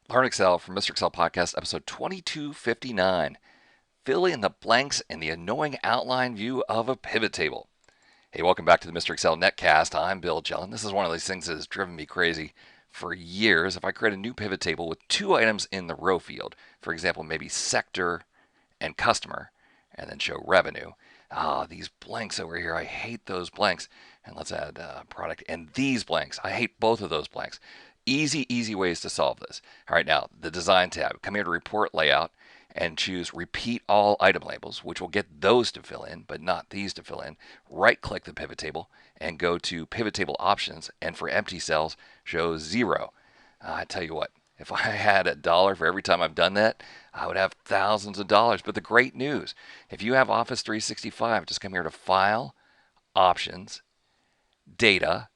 Learn Excel from Mr. Excel Podcast, episode 2259. Fill in the blanks in the annoying outline view of a pivot table. Hey, welcome back to the Mr. Excel Netcast. I'm Bill Jelen. This is one of these things that has driven me crazy for years. If I create a new pivot table with two items in the row field, for example, maybe sector and customer, and then show revenue. These blanks over here, I hate those blanks. And let's add product and these blanks. I hate both of those blanks. Easy ways to solve this. All right, now the design tab. Come here to report layout and choose repeat all item labels, which will get those to fill in, but not these to fill in. Right click the pivot table and go to pivot table options. And for empty cells, show 0. I tell you what, if I had $1 for every time I've done that, I would have thousands of dollars. But the great news, if you have Office 365, just come here to File, Options, Data,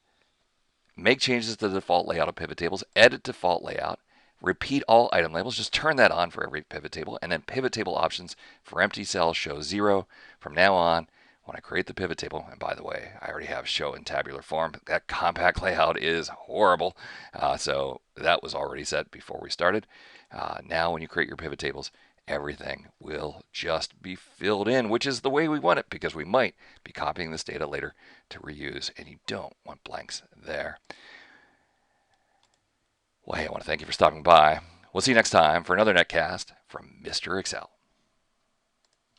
make changes to the default layout of pivot tables, edit default layout, repeat all item labels, just turn that on for every pivot table, and then pivot table options for empty cells show 0. From now on, when I create the pivot table, and by the way, I already have show in tabular form. That compact layout is horrible. So that was already set before we started. Now when you create your pivot tables, everything will just be filled in, which is the way we want it because we might be copying this data later to reuse, and you don't want blanks there. Well, hey, I want to thank you for stopping by. We'll see you next time for another netcast from Mr. Excel.